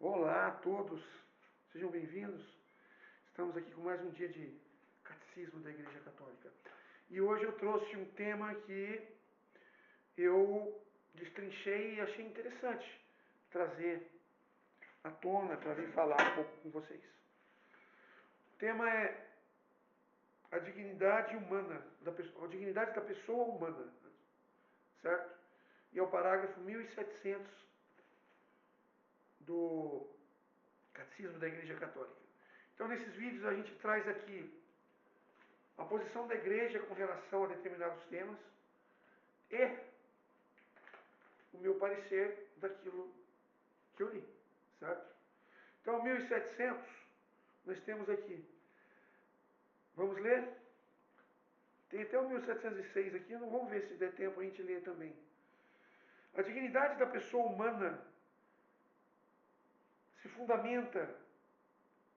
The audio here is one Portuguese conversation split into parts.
Olá a todos, sejam bem-vindos. Estamos aqui com mais um dia de Catecismo da Igreja Católica. E hoje eu trouxe um tema que eu destrinchei e achei interessante trazer à tona para vir falar um pouco com vocês. O tema é a dignidade humana, a dignidade da pessoa humana, certo? E é o parágrafo 1700 do Catecismo da Igreja Católica. Então, nesses vídeos, a gente traz aqui a posição da igreja com relação a determinados temas e o meu parecer daquilo que eu li, certo? Então, 1700, nós temos aqui, vamos ler? Tem até o 1706 aqui, não vamos ver se der tempo a gente ler também. A dignidade da pessoa humana se fundamenta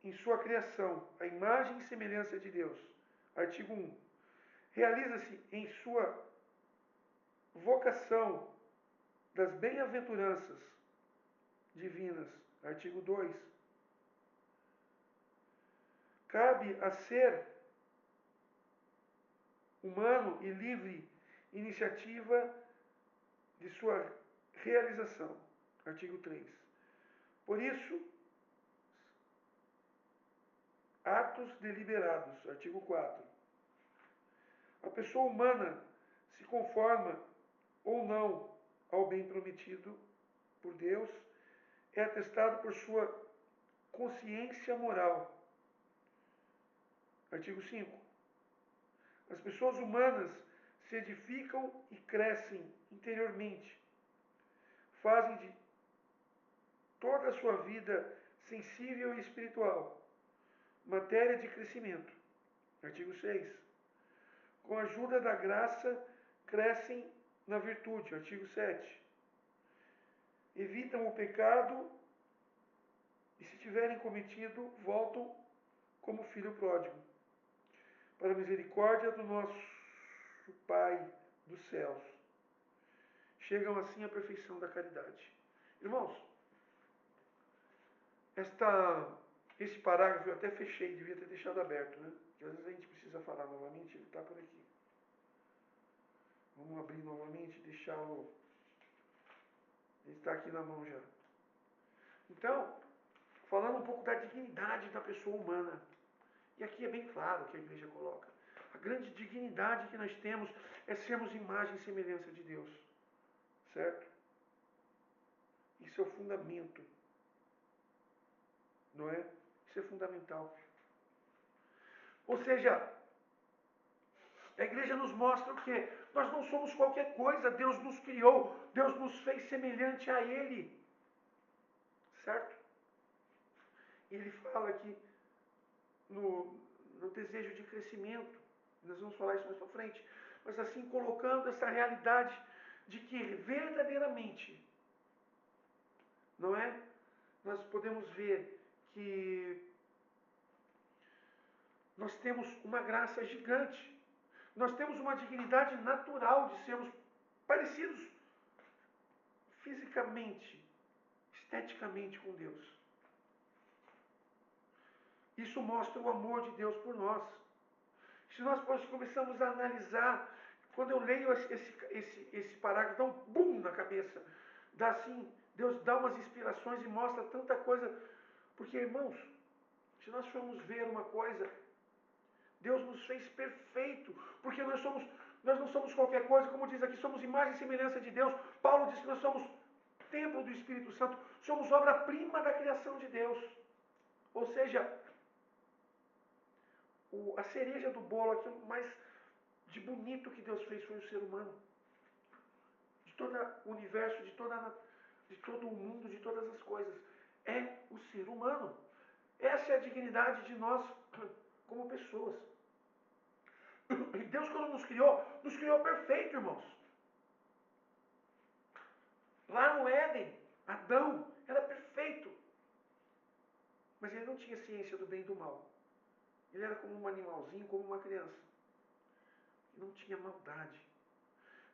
em sua criação, a imagem e semelhança de Deus. Artigo 1. Realiza-se em sua vocação das bem-aventuranças divinas. Artigo 2. Cabe a ser humano e livre iniciativa de sua realização. Artigo 3. Por isso, atos deliberados. Artigo 4. A pessoa humana se conforma ou não ao bem prometido por Deus, é atestado por sua consciência moral. Artigo 5. As pessoas humanas se edificam e crescem interiormente. Fazem de toda a sua vida sensível e espiritual matéria de crescimento. Artigo 6. Com a ajuda da graça, crescem na virtude. Artigo 7. Evitam o pecado e, se tiverem cometido, voltam como filho pródigo, para a misericórdia do nosso Pai dos céus. Chegam assim à perfeição da caridade. Irmãos, esse parágrafo eu até fechei, devia ter deixado aberto, né? Porque às vezes a gente precisa falar novamente, ele está por aqui. Vamos abrir novamente e deixá-lo. Ele está aqui na mão já. Então, falando um pouco da dignidade da pessoa humana. E aqui é bem claro que a igreja coloca. A grande dignidade que nós temos é sermos imagem e semelhança de Deus. Certo? Isso é o fundamento. Não é? Isso é fundamental. Ou seja, a igreja nos mostra o quê? Nós não somos qualquer coisa. Deus nos criou. Deus nos fez semelhante a Ele. Certo? E Ele fala aqui no desejo de crescimento. Nós vamos falar isso mais para frente. Mas assim, colocando essa realidade de que verdadeiramente, não é? Nós podemos ver que nós temos uma graça gigante. Nós temos uma dignidade natural de sermos parecidos fisicamente, esteticamente com Deus. Isso mostra o amor de Deus por nós. Se nós começamos a analisar, quando eu leio esse parágrafo, dá um boom na cabeça. Dá assim, Deus dá umas inspirações e mostra tanta coisa. Porque, irmãos, se nós formos ver uma coisa, Deus nos fez perfeito, porque nós não somos qualquer coisa, como diz aqui, somos imagem e semelhança de Deus. Paulo diz que nós somos templo do Espírito Santo, somos obra-prima da criação de Deus. Ou seja, a cereja do bolo, aquilo mais de bonito que Deus fez foi o ser humano. De todo o universo, de todo o mundo, de todas as coisas. É o ser humano. Essa é a dignidade de nós como pessoas. E Deus, quando nos criou perfeito, irmãos. Lá no Éden, Adão era perfeito. Mas ele não tinha ciência do bem e do mal. Ele era como um animalzinho, como uma criança. Ele não tinha maldade.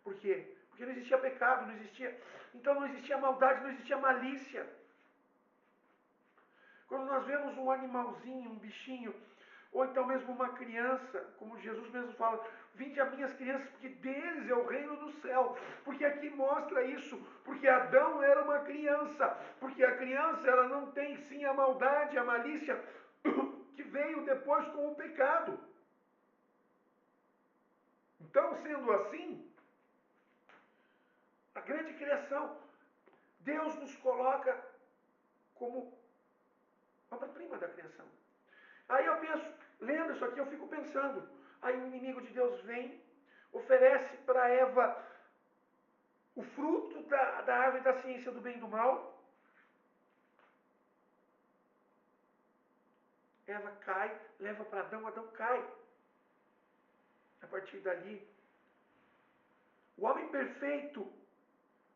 Por quê? Porque não existia pecado, não existia. Então não existia maldade, não existia malícia. Quando nós vemos um animalzinho, um bichinho, ou então mesmo uma criança, como Jesus mesmo fala, vinde a minhas crianças, porque deles é o reino do céu. Porque aqui mostra isso, porque Adão era uma criança, porque a criança ela não tem sim a maldade, a malícia que veio depois com o pecado. Então, sendo assim, a grande criação, Deus nos coloca como obra-prima da criação. Aí eu penso, lendo isso aqui, eu fico pensando. Aí o inimigo de Deus vem, oferece para Eva o fruto da árvore da ciência do bem e do mal. Eva cai, leva para Adão, Adão cai. A partir dali, o homem perfeito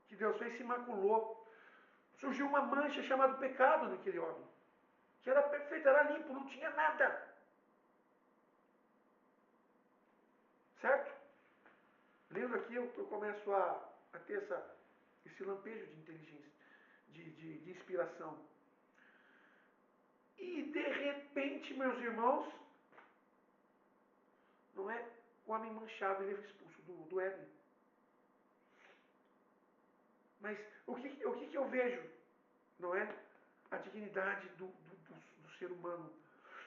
que Deus fez se maculou. Surgiu uma mancha chamada pecado naquele homem. Que era perfeito, era limpo, não tinha nada. Certo? Lendo aqui, eu começo a ter esse lampejo de inteligência, de inspiração. E de repente, meus irmãos, não é o homem manchado, ele é expulso do Éden. Mas o que eu vejo, não é? A dignidade do ser humano.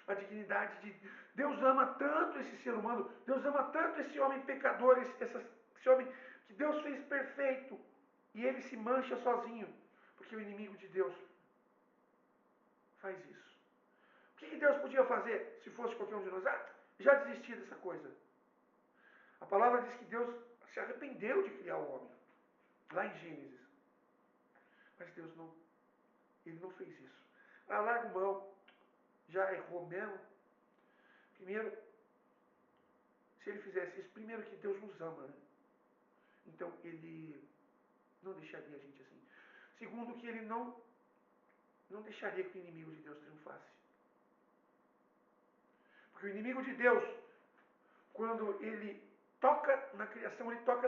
A dignidade de. Deus ama tanto esse ser humano, Deus ama tanto esse homem pecador, esse homem que Deus fez perfeito. E ele se mancha sozinho, porque o inimigo de Deus faz isso. O que Deus podia fazer se fosse qualquer um de nós? Ah, já desisti dessa coisa. A palavra diz que Deus se arrependeu de criar o homem, lá em Gênesis. Mas Deus não, ele não fez isso. Ah, larga mão, já errou mesmo. Primeiro, se ele fizesse isso, primeiro que Deus nos ama, né? Então ele não deixaria a gente assim. Segundo, que ele não deixaria que o inimigo de Deus triunfasse. Porque o inimigo de Deus, quando ele toca na criação, ele toca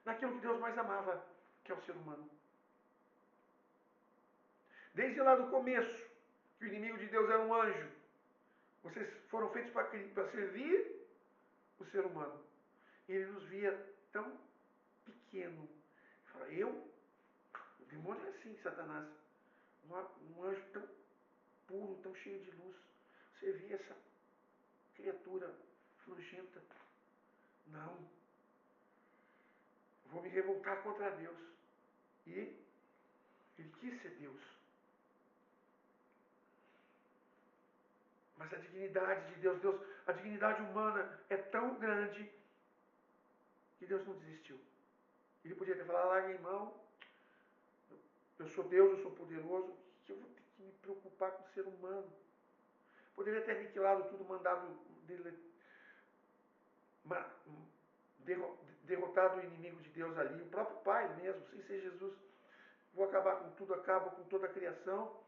naquilo que Deus mais amava, que é o ser humano. Desde lá do começo, que o inimigo de Deus era um anjo. Vocês foram feitos para servir o ser humano. E ele nos via tão pequeno. Fala, o demônio é assim, Satanás. Um anjo tão puro, tão cheio de luz. Servir essa criatura nojenta. Não. Vou me revoltar contra Deus. E ele quis ser Deus. Mas a dignidade de Deus, a dignidade humana é tão grande que Deus não desistiu. Ele podia ter falado, larga em mão, eu sou Deus, eu sou poderoso, o que eu vou ter que me preocupar com o ser humano? Poderia ter aniquilado tudo, mandado derrotado o inimigo de Deus ali, o próprio Pai mesmo, sem ser Jesus. Vou acabar com tudo, acabo com toda a criação,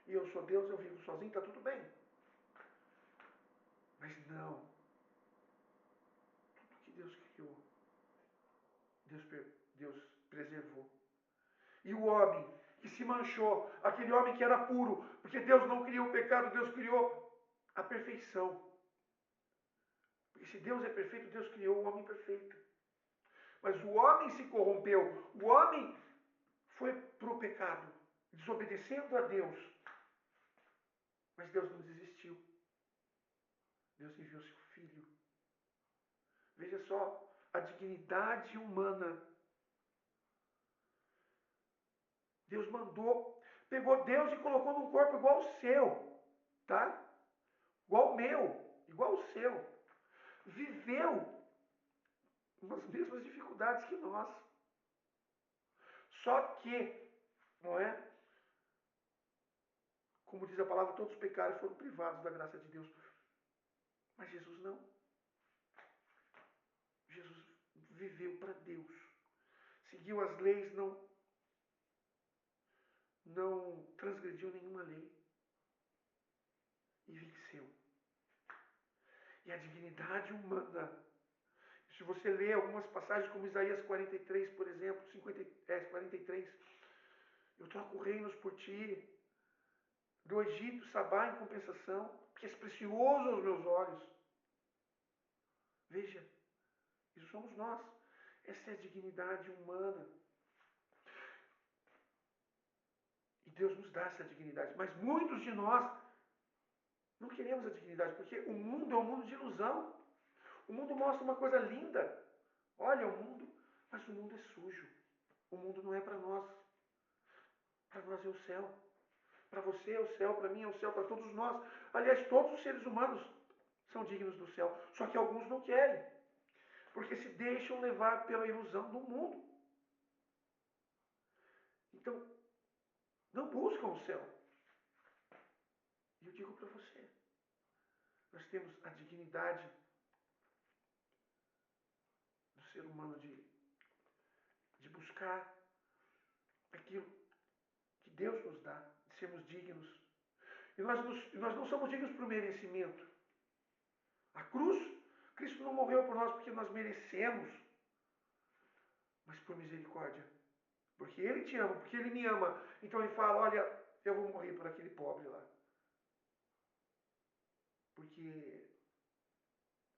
e eu sou Deus, eu vivo sozinho, está tudo bem. Mas não. Tudo que Deus criou, Deus, Deus preservou. E o homem que se manchou, aquele homem que era puro, porque Deus não criou o pecado, Deus criou a perfeição. Porque se Deus é perfeito, Deus criou o homem perfeito. Mas o homem se corrompeu, o homem foi para o pecado, desobedecendo a Deus. Mas Deus não desistiu. Deus enviou seu filho. Veja só a dignidade humana. Deus mandou, pegou Deus e colocou num corpo igual ao seu, tá? Igual ao meu, igual ao seu. Viveu as mesmas dificuldades que nós. Só que, não é? Como diz a palavra, todos pecaram e foram privados da graça de Deus. Mas Jesus não. Jesus viveu para Deus. Seguiu as leis, não transgrediu nenhuma lei. E venceu. E a dignidade humana. Se você ler algumas passagens como Isaías 43, por exemplo, 43, eu troco reinos por ti. do Egito, Sabá em compensação, que és precioso aos meus olhos. Veja, isso somos nós. Essa é a dignidade humana. E Deus nos dá essa dignidade. Mas muitos de nós não queremos a dignidade, porque o mundo é um mundo de ilusão. O mundo mostra uma coisa linda. Olha o mundo, mas o mundo é sujo. O mundo não é para nós. Para nós é o céu. Para você é o céu, para mim é o céu, para todos nós. Aliás, todos os seres humanos são dignos do céu. Só que alguns não querem, porque se deixam levar pela ilusão do mundo. Então, não buscam o céu. E eu digo para você, nós temos a dignidade do ser humano de buscar aquilo que Deus nos dá, de sermos dignos. E nós não somos dignos por merecimento. A cruz, Cristo não morreu por nós porque nós merecemos, mas por misericórdia. Porque Ele te ama, porque Ele me ama. Então Ele fala, olha, eu vou morrer por aquele pobre lá. Porque,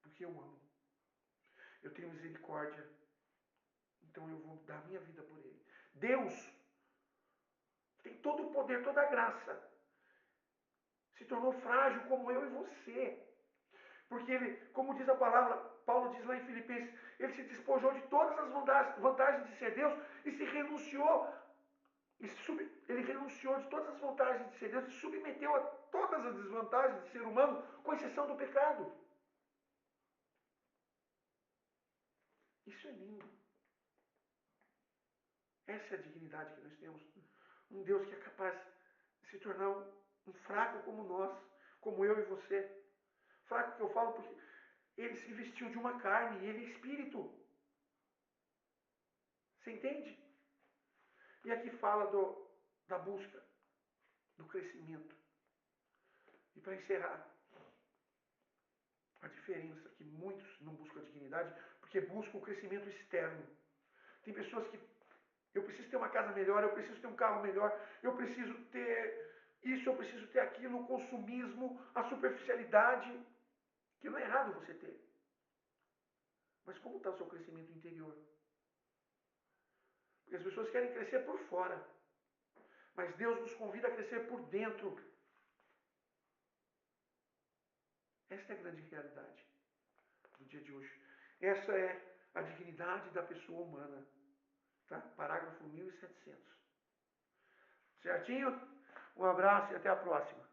porque eu amo. Eu tenho misericórdia. Então eu vou dar minha vida por Ele. Deus tem todo o poder, toda a graça. Se tornou frágil como eu e você. Porque ele, como diz a palavra, Paulo diz lá em Filipenses, ele se despojou de todas as vantagens de ser Deus e se renunciou. Ele renunciou de todas as vantagens de ser Deus e se submeteu a todas as desvantagens de ser humano, com exceção do pecado. Isso é lindo. Essa é a dignidade que nós temos. Um Deus que é capaz de se tornar um fraco como nós, como eu e você. Fraco que eu falo porque ele se vestiu de uma carne e ele é espírito. Você entende? E aqui fala da busca, do crescimento. E para encerrar, a diferença que muitos não buscam a dignidade porque buscam o crescimento externo. Tem pessoas que eu preciso ter uma casa melhor, eu preciso ter um carro melhor, eu preciso ter isso, eu preciso ter aquilo, o consumismo, a superficialidade, que não é errado você ter. Mas como está o seu crescimento interior? Porque as pessoas querem crescer por fora, mas Deus nos convida a crescer por dentro. Esta é a grande realidade do dia de hoje. Essa é a dignidade da pessoa humana. Tá? Parágrafo 1700. Certinho? Um abraço e até a próxima.